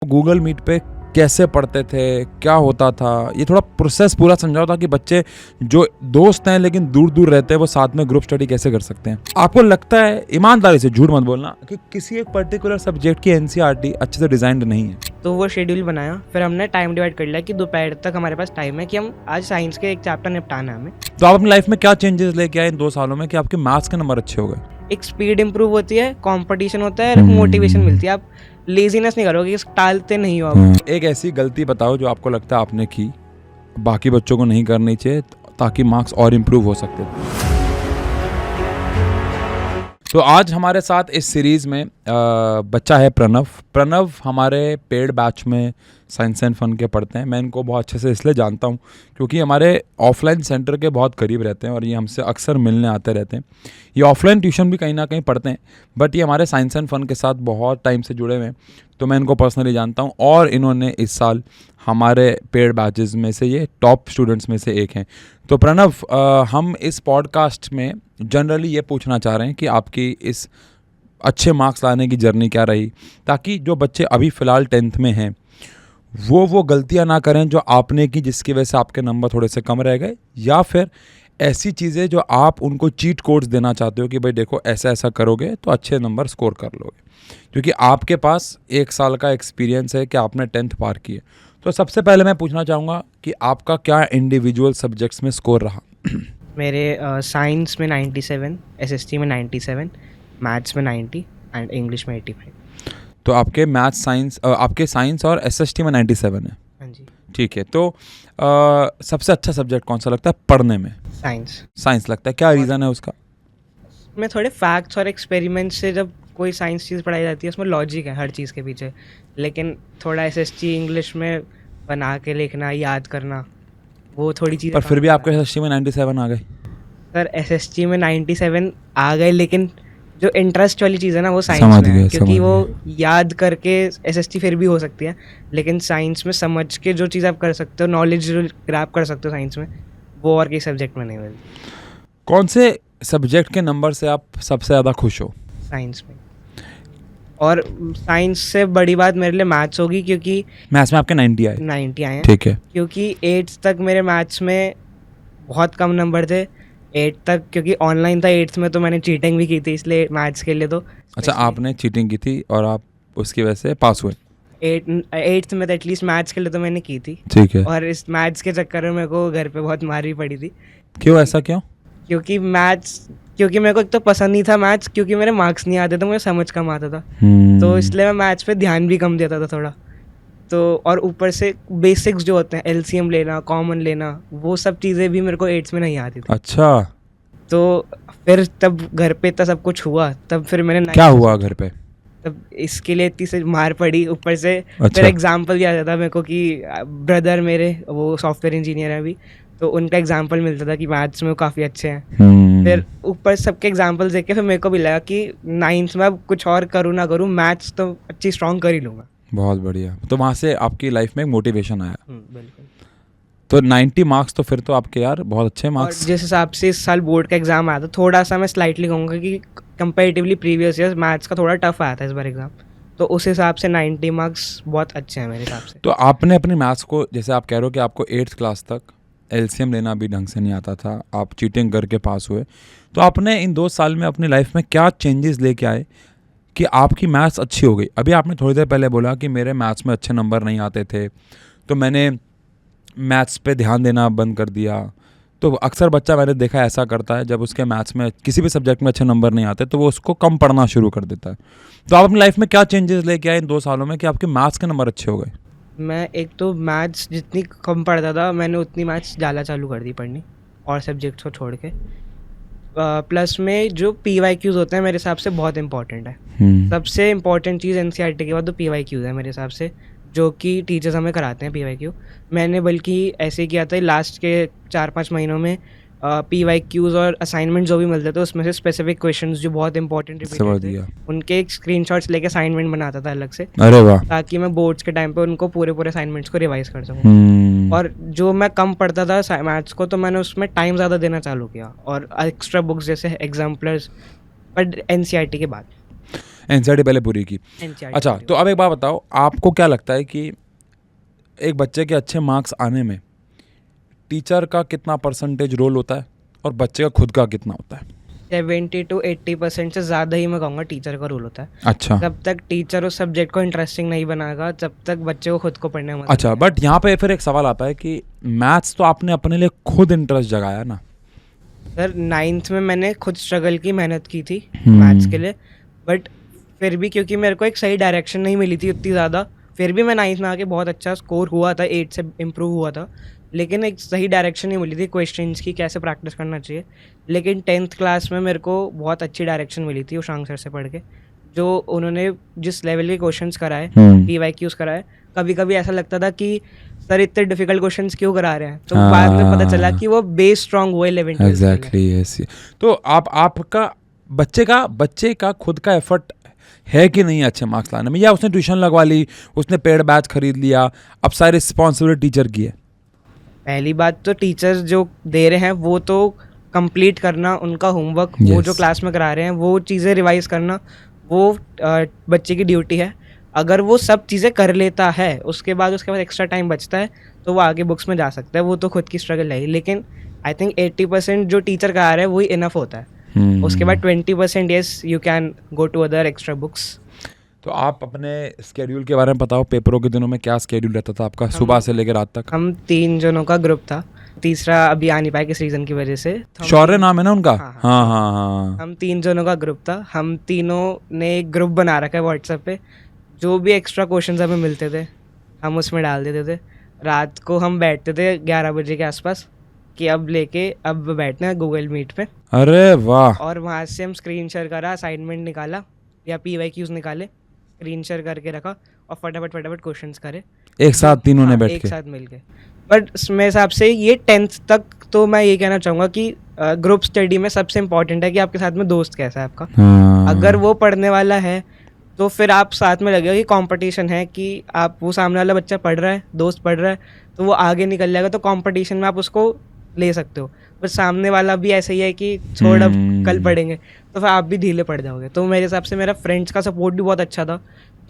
Google meet पे कैसे पढ़ते थे, क्या होता था, ये थोड़ा प्रोसेस पूरा समझाओ ताकि बच्चे जो दोस्त हैं लेकिन दूर दूर रहते हैं वो साथ में ग्रुप स्टडी कैसे कर सकते हैं। आपको लगता है, ईमानदारी से झूठ मत बोलना, कि किसी एक पर्टिकुलर सब्जेक्ट की एनसीईआरटी अच्छे से डिजाइंड नहीं है? तो वो शेड्यूल बनाया, फिर हमने टाइम डिवाइड कर लिया कि दोपहर तक हमारे पास टाइम है कि हम आज साइंस के एक चैप्टर निपटाना है हमें। तो आप अपनी लाइफ में क्या चेंजेस लेके आए इन 2 सालों में कि आपके मैथ्स के नंबर अच्छे हो गए? एक स्पीड इंप्रूव होती है, कंपटीशन होता है, मोटिवेशन मिलती है। आप लेजीनेस नहीं करोगे, टालते नहीं हो आप। एक ऐसी गलती बताओ जो आपको लगता है आपने की, बाकी बच्चों को नहीं करनी चाहिए, ताकि मार्क्स और इम्प्रूव हो सकते थे। तो आज हमारे साथ इस सीरीज़ में बच्चा है प्रणव हमारे पेड बैच में साइंस एंड फन के पढ़ते हैं। मैं इनको बहुत अच्छे से इसलिए जानता हूँ क्योंकि हमारे ऑफलाइन सेंटर के बहुत करीब रहते हैं और ये हमसे अक्सर मिलने आते रहते हैं। ये ऑफलाइन ट्यूशन भी कहीं ना कहीं पढ़ते हैं, बट ये हमारे साइंस एंड फन के साथ बहुत टाइम से जुड़े हुए हैं, तो मैं इनको पर्सनली जानता हूँ। और इन्होंने इस साल हमारे पेड बैचेस में से ये टॉप स्टूडेंट्स में से एक हैं। तो प्रणव, हम इस पॉडकास्ट में जनरली ये पूछना चाह रहे हैं कि आपकी इस अच्छे मार्क्स लाने की जर्नी क्या रही, ताकि जो बच्चे अभी फ़िलहाल 10th में हैं वो गलतियां ना करें जो आपने की, जिसकी वजह से आपके नंबर थोड़े से कम रह गए, या फिर ऐसी चीज़ें जो आप उनको चीट कोड्स देना चाहते हो कि भाई देखो ऐसा ऐसा करोगे तो अच्छे नंबर स्कोर कर लोगे, क्योंकि आपके पास 1 साल का एक्सपीरियंस है कि आपने 10th पार की है। तो सबसे पहले मैं पूछना चाहूँगा कि आपका क्या इंडिविजुअल सब्जेक्ट्स में स्कोर रहा? मेरे साइंस में 97, एसएसटी में 97, मैथ्स में 90 एंड इंग्लिश में 85। तो आपके आपके साइंस और एसएसटी में 97 है? हाँ जी। ठीक है। तो सबसे अच्छा सब्जेक्ट कौन सा लगता है पढ़ने में? साइंस लगता है। क्या रीज़न है उसका? में थोड़े फैक्ट्स और एक्सपेरिमेंट्स से जब कोई साइंस चीज़ पढ़ाई जाती है उसमें लॉजिक है हर चीज़ के पीछे, लेकिन थोड़ा एसएसटी इंग्लिश में बना के लिखना, याद करना, वो थोड़ी चीज़। पर फिर भी आपके एसएसटी में 97 आ गए। सर एसएसटी में 97 आ गए, लेकिन जो इंटरेस्ट वाली चीज़ है ना वो साइंस में है, क्योंकि वो याद करके एसएसटी फिर भी हो सकती है, लेकिन साइंस में समझ के जो चीज़ आप कर सकते हो, नॉलेज जो ग्रैब कर सकते हो साइंस में, वो और किसी सब्जेक्ट में नहीं मिलती। कौन से सब्जेक्ट के नंबर से आप सबसे ज़्यादा खुश हो? साइंस में। और साइंस से बड़ी बात मेरे लिए मैथ्स होगी, क्योंकि मैथ्स में आपके 90 आए? 90 आए हैं। ठीक है। क्योंकि 8th तक मेरे मैथ्स में बहुत कम नंबर थे, 8th तक, क्योंकि ऑनलाइन था 8th में, तो मैंने चीटिंग भी की थी, इसलिए मैथ्स के लिए तो। अच्छा, आपने चीटिंग की थी और आप उसकी वजह से पास हुए? 8th में तो एटलीस्ट मैथ्स के लिए तो मैंने की थी। ठीक है। और इस मैथ्स के चक्कर में मेरे को घर पे बहुत मार भी पड़ी थी। क्यों, ऐसा क्यों? क्योंकि मेरे को एक तो पसंद नहीं था मैथ्स, क्योंकि मेरे मार्क्स नहीं आते थे, मुझे समझ कम आता था, तो इसलिए मैं मैथ्स पे ध्यान भी कम देता था थोड़ा। तो और ऊपर से बेसिक्स जो होते हैं, एलसीएम लेना, कॉमन लेना, वो सब चीज़ें भी मेरे को 8th में नहीं आती थी। अच्छा। तो फिर तब घर पे इतना सब कुछ हुआ, तब फिर मैंने क्या हुआ घर पे? तब इसके लिए इतनी से मार पड़ी, ऊपर से अच्छा। फिर एग्जाम्पल दिया जाता था मेरे को कि ब्रदर मेरे वो सॉफ्टवेयर इंजीनियर है अभी, तो उनका एग्जाम्पल मिलता था कि मैथ्स में वो काफ़ी अच्छे हैं। फिर ऊपर सबके एग्जाम्पल देख के फिर मेरे को भी लगा कि 9th में अब कुछ और करूँ ना करूँ, मैथ्स तो अच्छी स्ट्रॉन्ग कर ही लूँगा। बहुत बढ़िया। तो वहाँ से आपकी लाइफ में एक मोटिवेशन आया। बिल्कुल। तो 90 मार्क्स तो फिर तो आपके यार बहुत अच्छे मार्क्स। और जिस हिसाब से इस साल बोर्ड का एग्जाम आया था, थोड़ा सा मैं स्लाइटली कहूँगा कि कंपेरेटिवली प्रीवियस ईयर मैथ्स का थोड़ा टफ आया था इस बार एग्जाम, तो उस हिसाब से 90 मार्क्स बहुत अच्छे हैं मेरे हिसाब से। तो आपने अपने मैथ्स को, जैसे आप कह रहे हो कि आपको 8th क्लास तक एलसीएम लेना भी ढंग से नहीं आता था, आप चीटिंग करके पास हुए, तो आपने इन 2 साल में अपनी लाइफ में क्या चेंजेस लेके आए कि आपकी मैथ्स अच्छी हो गई? अभी आपने थोड़ी देर पहले बोला कि मेरे मैथ्स में अच्छे नंबर नहीं आते थे, तो मैंने मैथ्स पे ध्यान देना बंद कर दिया। तो अक्सर बच्चा, मैंने देखा, ऐसा करता है, जब उसके मैथ्स में किसी भी सब्जेक्ट में अच्छे नंबर नहीं आते तो वो उसको कम पढ़ना शुरू कर देता है। तो आप अपनी लाइफ में क्या चेंजेस लेके आए इन 2 सालों में कि आपके मैथ्स के नंबर अच्छे हो गए? मैं एक तो मैथ्स जितनी कम पढ़ता था, मैंने उतनी मैथ्स ज़्यादा चालू कर दी पढ़नी, और सब्जेक्ट्स को छोड़ के। प्लस में जो PYQs होते हैं मेरे हिसाब से बहुत इंपॉर्टेंट है। सबसे इम्पॉर्टेंट चीज़ एनसीईआरटी के बाद तो PYQs है मेरे हिसाब से, जो कि टीचर्स हमें कराते हैं PYQ। मैंने बल्कि ऐसे किया था लास्ट के 4-5 महीनों में, PYQs और असाइनमेंट जो भी मिलते थे उसमें से स्पेसिफिक क्वेश्चंस जो बहुत इंपॉर्टेंट रिपीटेड थे, उनके एक स्क्रीनशॉट्स लेके असाइनमेंट बनाता था अलग से। अरे वाह। ताकि मैं बोर्ड्स के टाइम पे उनको पूरे असाइनमेंट्स को रिवाइज कर सकूँ। और जो मैं कम पढ़ता था मैथ्स को, तो मैंने उसमें टाइम ज़्यादा देना चालू किया, और एक्स्ट्रा बुक्स जैसे एग्जाम्पलर्स, पर एनसीईआरटी के बाद। एनसीईआरटी पहले पूरी की। NCERT अच्छा, पूरी तो अब एक बात बताओ, आपको क्या लगता है कि एक बच्चे के अच्छे मार्क्स आने में टीचर का कितना परसेंटेज रोल होता है और बच्चे का खुद का कितना होता है? 70 to 80% से ज़्यादा ही मैं कहूँगा टीचर का रोल होता है। अच्छा जब तक टीचर उस सब्जेक्ट को इंटरेस्टिंग नहीं बनाएगा तब तक बच्चे को खुद को पढ़ने में मज़ा अच्छा, नहीं बट यहाँ पे फिर एक सवाल आता है कि मैथ्स तो आपने अपने लिए खुद इंटरेस्ट जगाया ना। आएगा। सर 9th में मैंने खुद स्ट्रगल की, मेहनत की थी हम्म। मैथ्स के लिए, बट फिर भी क्योंकि मेरे को एक सही डायरेक्शन नहीं मिली थी उतनी ज़्यादा, फिर भी मैं 9th में आके बहुत अच्छा स्कोर हुआ था, 8 से इम्प्रूव हुआ था, लेकिन एक सही डायरेक्शन नहीं मिली थी क्वेश्चंस की, कैसे प्रैक्टिस करना चाहिए। लेकिन 10th क्लास में मेरे को बहुत अच्छी डायरेक्शन मिली थी उशांक सर से पढ़ के, जो उन्होंने जिस लेवल के क्वेश्चंस कराए, PYQs कराए, कभी कभी ऐसा लगता था कि सर इतने डिफिकल्ट क्वेश्चंस क्यों करा रहे हैं, तो बाद में पता चला कि वो बेस स्ट्रांग हुए 11th एग्जैक्टली यस। तो आपका बच्चे का खुद का एफर्ट है कि नहीं अच्छे मार्क्स लाने में, या उसने ट्यूशन लगवा ली, उसने पेड बैच खरीद लिया, अब सारी रिस्पॉन्सिबिलिटी टीचर की है? पहली बात तो टीचर्स जो दे रहे हैं वो तो कंप्लीट करना, उनका होमवर्क, वो जो Yes. क्लास में करा रहे हैं वो चीज़ें रिवाइज करना, वो बच्चे की ड्यूटी है। अगर वो सब चीज़ें कर लेता है उसके बाद एक्स्ट्रा टाइम बचता है तो वो आगे बुक्स में जा सकता है, वो तो खुद की स्ट्रगल है। लेकिन आई थिंक 80% जो टीचर करा रहा है वही इनफ होता है। उसके बाद 20% yes you can go to other extra books. तो आप अपने स्केड्यूल के बारे में बताओ, पेपरों के दिनों में क्या स्केड्यूल रहता था आपका सुबह से लेकर रात तक? हम 3 जनों का ग्रुप था, तीसरा अभी आ नहीं पाया किस रीज़न की वजह से। तो हम शौर्य नाम है ना उनका? हाँ, हाँ हाँ हाँ। हम 3 जनों का ग्रुप था, हम तीनों ने एक ग्रुप बना रखा है व्हाट्सएप पे, जो भी एक्स्ट्रा क्वेश्चंस हमें मिलते थे हम उसमें डाल देते थे। रात को हम बैठते थे 11 बजे के आसपास कि अब बैठना है गूगल मीट पे, अरे वाह। और वहाँ से हम स्क्रीन शेयर करा, असाइनमेंट निकाला या PYQs निकाले, स्क्रीन शेयर करके रखा और फटाफट क्वेश्चंस करे एक साथ तीनों ने हाँ, बैठ एक के? साथ मिलके। बट मेरे हिसाब से ये 10th तक तो मैं ये कहना चाहूँगा कि ग्रुप स्टडी में सबसे इम्पोर्टेंट है कि आपके साथ में दोस्त कैसा है आपका। हाँ। अगर वो पढ़ने वाला है तो फिर आप साथ में लगेगा कि कंपटीशन है, कि आप वो सामने वाला बच्चा पढ़ रहा है, दोस्त पढ़ रहा है, तो वो आगे निकल जाएगा, तो कंपटीशन में आप उसको ले सकते हो। पर सामने वाला भी ऐसा ही है कि छोड़ अब कल पढ़ेंगे, तो फिर आप भी ढीले पड़ जाओगे। तो मेरे हिसाब से मेरा फ्रेंड्स का सपोर्ट भी बहुत अच्छा था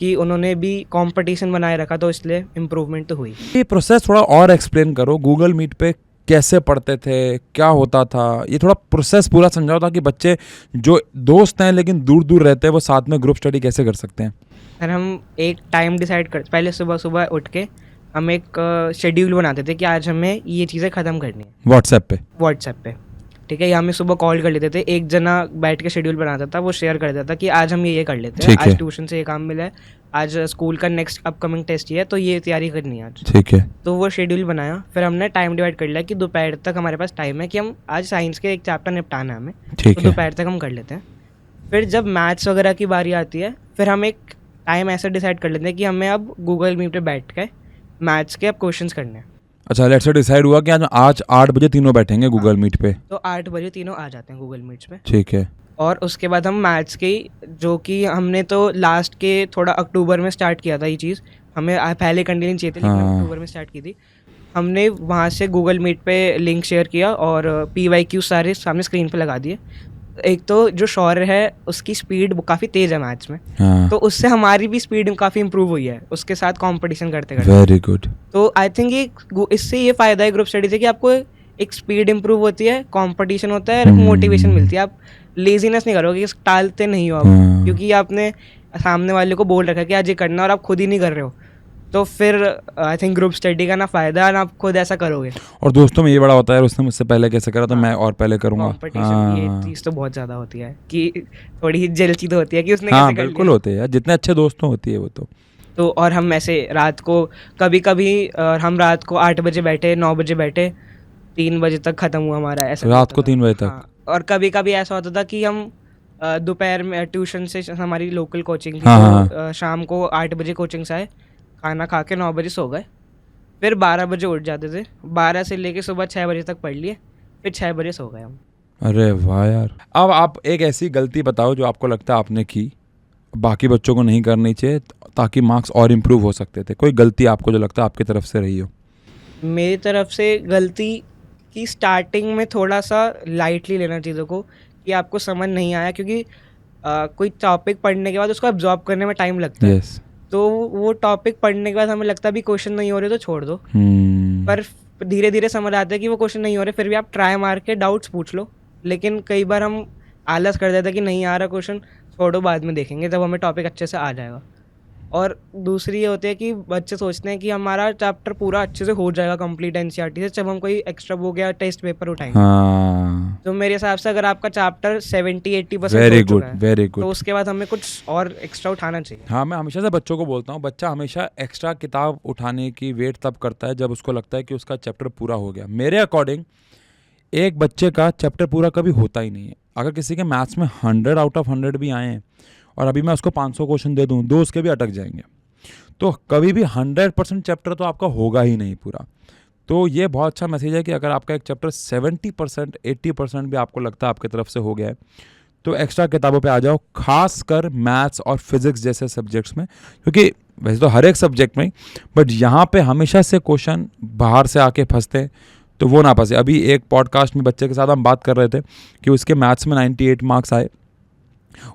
कि उन्होंने भी कंपटीशन बनाए रखा, तो इसलिए इम्प्रूवमेंट तो हुई। ये प्रोसेस थोड़ा और एक्सप्लेन करो, गूगल मीट पे कैसे पढ़ते थे, क्या होता था, ये थोड़ा प्रोसेस पूरा समझाओ ताकि बच्चे जो दोस्त हैं लेकिन दूर दूर रहते हैं वो साथ में ग्रुप स्टडी कैसे कर सकते हैं? सर हम एक टाइम डिसाइड कर, पहले सुबह उठ के हम एक शेड्यूल बनाते थे कि आज हमें ये चीज़ें ख़त्म करनी है व्हाट्सएप पे। ठीक है, या हमें सुबह कॉल कर लेते थे, एक जना बैठ के शेड्यूल बनाता था, वो शेयर कर देता था कि आज हम ये कर लेते हैं, ठीक है। आज ट्यूशन से ये काम मिला है, आज स्कूल का नेक्स्ट अपकमिंग टेस्ट ये है, तो ये तैयारी करनी है आज। ठीक है। तो वो शेड्यूल बनाया, फिर हमने टाइम डिवाइड कर लिया कि दोपहर तक हमारे पास टाइम है कि हम आज साइंस के एक चैप्टर निपटाना है हमें, ठीक तो है। दोपहर तक हम कर लेते हैं। फिर जब मैथ्स वगैरह की बारी आती है फिर हम एक टाइम ऐसा डिसाइड कर लेते हैं कि हमें अब गूगल मीट पे बैठ के मैथ्स के अब क्वेश्चंस करने हैं। अच्छा, लेट्स से डिसाइड हुआ कि आज 8 बजे तीनों बैठेंगे गूगल मीट पे। तो 8 बजे तीनों आ जाते हैं गूगल मीट्स पे, ठीक है। और उसके बाद हम मैथ्स की, जो कि हमने तो लास्ट के थोड़ा अक्टूबर में स्टार्ट किया था ये चीज़, हमें पहले कंटिन्यू चाहिए थी लेकिन हाँ। अक्टूबर में स्टार्ट की थी। हमने वहाँ से गूगल मीट पे लिंक शेयर किया और PYQ सारे सामने स्क्रीन पे लगा दिए। एक तो जो शौर्य है उसकी स्पीड काफ़ी तेज़ है मैथ्स में, हाँ। तो उससे हमारी भी स्पीड काफ़ी इंप्रूव हुई है उसके साथ कंपटीशन करते करते। Very good. तो आई थिंक ये इससे ये फ़ायदा है ग्रुप स्टडी से कि आपको एक स्पीड इंप्रूव होती है, कंपटीशन होता है, मोटिवेशन मिलती है, आप लेजीनेस नहीं करोगे, टालते नहीं हो आप, हाँ। क्योंकि आपने सामने वाले को बोल रखा है कि आज ये करना और आप खुद ही नहीं कर रहे हो, तो फिर आई थिंक ग्रुप स्टडी का ना फ़ायदा है ना आप खुद ऐसा करोगे। और दोस्तों में ये बड़ा होता है, उसने मुझसे पहले कैसे करा तो मैं और पहले करूँगा। कंपटीशन ये चीज़ तो बहुत ज़्यादा होती है कि थोड़ी जेलसी तो होती है कि उसने हाँ कैसे कर बिल्कुल लिया। होते हैं यार, जितने अच्छे दोस्त होती है वो तो और हम ऐसे रात को कभी हम रात को 8 बजे बैठे, 9 बजे बैठे, 3 बजे तक ख़त्म हुआ हमारा, ऐसा भी रात होता को था। 3 बजे तक? हाँ, और कभी कभी ऐसा होता था कि हम दोपहर में ट्यूशन से, हमारी लोकल कोचिंग थी, हाँ, तो शाम को 8 बजे कोचिंग से आए, खाना खा के 9 बजे सो गए, फिर 12 बजे उठ जाते थे, 12 से लेके सुबह 6 बजे तक पढ़ लिए, फिर 6 बजे सो गए हम। अरे वाह यार। अब आप एक ऐसी गलती बताओ जो आपको लगता है आपने की, बाकी बच्चों को नहीं करनी चाहिए ताकि मार्क्स और इम्प्रूव हो सकते थे। कोई गलती आपको जो लगता है आपकी तरफ से रही हो? मेरी तरफ से गलती कि स्टार्टिंग में थोड़ा सा लाइटली लेना चीज़ों को, कि आपको समझ नहीं आया, क्योंकि कोई टॉपिक पढ़ने के बाद उसको एब्जॉर्ब करने में टाइम लगता है, यस तो वो टॉपिक पढ़ने के बाद हमें लगता है भी क्वेश्चन नहीं हो रहे तो छोड़ दो, पर धीरे धीरे समझ आता है कि वो क्वेश्चन नहीं हो रहे, फिर भी आप ट्राई मार के डाउट्स पूछ लो। लेकिन कई बार हम आलस कर देते हैं कि नहीं आ रहा क्वेश्चन, छोड़ो बाद में देखेंगे जब हमें टॉपिक अच्छे से आ जाएगा। और दूसरी ये होती है कि बच्चे सोचते हैं कि हमारा चैप्टर पूरा अच्छे से हो जाएगा कंप्लीट एनसीईआरटी से जब हम कोई एक्स्ट्रा बुक या टेस्ट पेपर उठाएंगे। हाँ तो मेरे हिसाब से अगर आपका चैप्टर 70-80% वेरी हो गुड चुका है, वेरी तो गुड। उसके बाद हमें कुछ और एक्स्ट्रा उठाना चाहिए। हाँ मैं हमेशा से बच्चों को बोलता हूँ, बच्चा हमेशा एक्स्ट्रा किताब उठाने की वेट तब करता है जब उसको लगता है कि उसका चैप्टर पूरा हो गया। मेरे अकॉर्डिंग एक बच्चे का चैप्टर पूरा कभी होता ही नहीं है। अगर किसी के मैथ्स में 100 आउट ऑफ 100 भी आए हैं और अभी मैं उसको 500 क्वेश्चन दे दूँ, 2 उसके भी अटक जाएंगे, तो कभी भी 100% चैप्टर तो आपका होगा ही नहीं पूरा। तो ये बहुत अच्छा मैसेज है कि अगर आपका एक चैप्टर 70% 80% भी आपको लगता है आपकी तरफ से हो गया है, तो एक्स्ट्रा किताबों पे आ जाओ, खास कर मैथ्स और फिजिक्स जैसे सब्जेक्ट्स में, क्योंकि वैसे तो हर एक सब्जेक्ट में, बट यहाँ पे हमेशा से क्वेश्चन बाहर से आके फंसते हैं, तो वो ना फंसे। अभी एक पॉडकास्ट में बच्चे के साथ हम बात कर रहे थे कि उसके मैथ्स में 98 मार्क्स आए,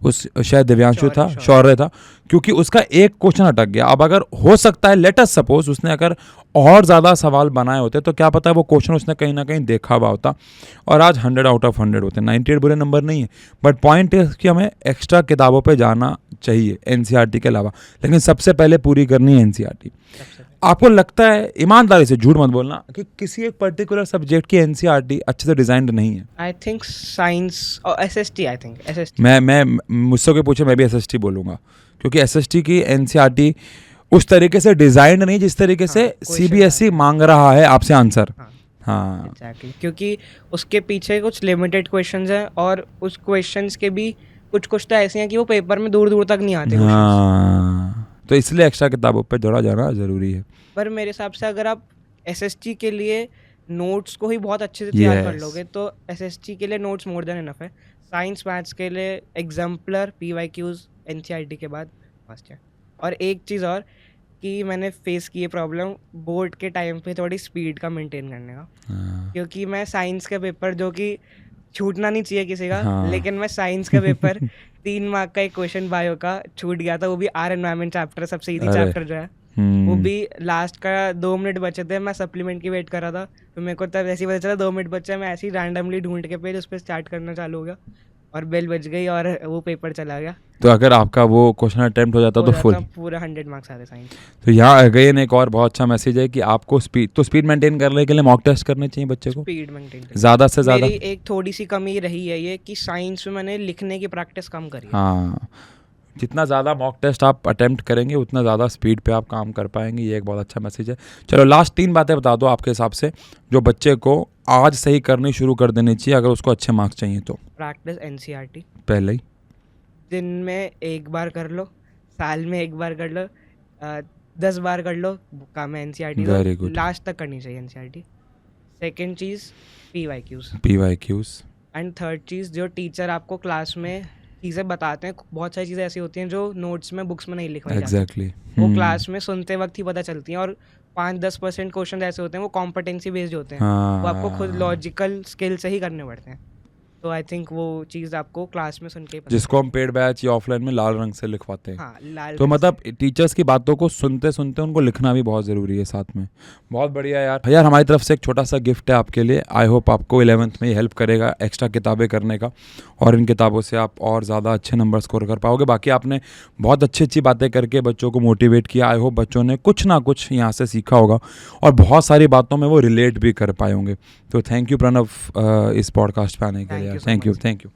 उस शायद दिव्यांशु था, शौर्य था, क्योंकि उसका एक क्वेश्चन अटक गया। अब अगर हो सकता है लेट अस सपोज उसने अगर और ज़्यादा सवाल बनाए होते तो क्या पता है वो क्वेश्चन उसने कहीं ना कहीं देखा हुआ होता और आज 100 आउट ऑफ 100 होते। 98 बुरे नंबर नहीं है, बट पॉइंट है कि हमें एक्स्ट्रा किताबों पे जाना चाहिए एनसीईआरटी के अलावा, लेकिन सबसे पहले पूरी करनी है एनसीईआरटी। आपको लगता है, ईमानदारी से झूठ मत बोलना, कि किसी एक पर्टिकुलर सब्जेक्ट की एनसीईआरटी अच्छे से डिजाइंड नहीं है? आई थिंक साइंस और एसएसटी, आई थिंक एसएसटी। मैं मुझसे कोई पूछे मैं भी एसएसटी बोलूँगा, क्योंकि एसएसटी की एनसीईआरटी उस तरीके से डिजाइंड नहीं जिस तरीके से सीबीएसई मांग रहा है आपसे आंसर। हाँ एग्जैक्टली, क्योंकि उसके पीछे कुछ लिमिटेड क्वेश्चंस हैं और उस क्वेश्चंस के भी कुछ तो ऐसे हैं कि वो पेपर में दूर दूर तक नहीं आते questions। हाँ, तो इसलिए एक्स्ट्रा किताबों पे जोड़ा जाना ज़रूरी है। पर मेरे हिसाब से अगर आप एसएसटी के लिए नोट्स को ही बहुत अच्छे से तैयार कर Yes. लोगे तो एसएसटी के लिए नोट्स मोर देन इनफ है। साइंस मैथ्स के लिए एग्जाम्पलर पीवाईक्यूज एनसीईआरटी के बाद मस्ट है। और एक चीज़ और कि मैंने फेस की ये प्रॉब्लम बोर्ड के टाइम पे थोड़ी स्पीड का मेंटेन करने का, हाँ, क्योंकि मैं साइंस का पेपर, जो कि छूटना नहीं चाहिए किसी का, हाँ। लेकिन मैं साइंस का पेपर 3 मार्क का एक क्वेश्चन बायो का छूट गया था, वो भी आर एनवायरमेंट चैप्टर, सबसे इजी अरे। चैप्टर जो है, वो भी लास्ट का 2 मिनट बचे थे, मैं सप्लीमेंट की वेट कर रहा था, तो मेरे को तब ऐसे ही पता चला 2 मिनट बचे, मैं ऐसे ही रैंडमली ढूंढ के पेज उस पर स्टार्ट करना चालू हो गया और बेल बज गई और वो पेपर चला गया। तो अगर आपका वो क्वेश्चन अटेम्प्ट हो जाता तो फुल, पूरा 100 मार्क्स आते साइंस। तो यहाँ अगेन एक और बहुत अच्छा मैसेज है कि आपको स्पीड मेंटेन करने के लिए मॉक टेस्ट करने चाहिए बच्चे को स्पीड मेंटेन ज़्यादा से ज़्यादा। मेरी एक थोड़ी सी कमी रही है ये कि साइंस में मैंने लिखने की प्रैक्टिस कम करी है। हाँ, जितना ज़्यादा मॉक टेस्ट आप अटेम्प्ट करेंगे उतना ज़्यादा स्पीड पे आप काम कर पाएंगे, ये एक बहुत अच्छा मैसेज है। चलो लास्ट 3 बातें बता दो आपके हिसाब से जो बच्चे को आज सही करनी शुरू कर देनी चाहिए अगर उसको अच्छे मार्क्स चाहिए तो। प्रैक्टिस एनसीईआरटी पहले ही दिन में 1 बार कर लो, साल में 1 बार कर लो, 10 बार कर लो, काम है एनसीईआरटी। Very good. लास्ट तक करनी चाहिए एनसीईआरटी। सेकंड चीज़ पीवाईक्यूज, PYQs। एंड थर्ड चीज़ जो टीचर आपको क्लास में चीज़ें बताते हैं, बहुत सारी चीज़ें ऐसी होती हैं जो नोट्स में बुक्स में नहीं लिखवाई जाती, एग्जैक्टली। वो क्लास में सुनते वक्त ही पता चलती हैं। और 5-10% क्वेश्चन ऐसे होते हैं वो कॉम्पिटेंसी बेस्ड होते हैं, वो आपको खुद लॉजिकल स्किल से ही करने पड़ते हैं। तो आई थिंक वो चीज़ आपको क्लास में सुन के पता जिसको हम पेड बैच या ऑफलाइन में लाल रंग से लिखवाते हैं। हाँ, लाल तो रंग मतलब टीचर्स की बातों को सुनते सुनते उनको लिखना भी बहुत ज़रूरी है साथ में। बहुत बढ़िया यार हमारी तरफ से एक छोटा सा गिफ्ट है आपके लिए। आई होप आपको 11th में ये हेल्प करेगा एक्स्ट्रा किताबें करने का, और इन किताबों से आप और ज़्यादा अच्छे नंबर स्कोर कर पाओगे। बाकी आपने बहुत अच्छी अच्छी बातें करके बच्चों को मोटिवेट किया। आई होप बच्चों ने कुछ ना कुछ यहाँ से सीखा होगा और बहुत सारी बातों में वो रिलेट भी कर पाए होंगे। तो थैंक यू प्रणव इस पॉडकास्ट पे आने के Thank लिए। you so thank you much. Thank you.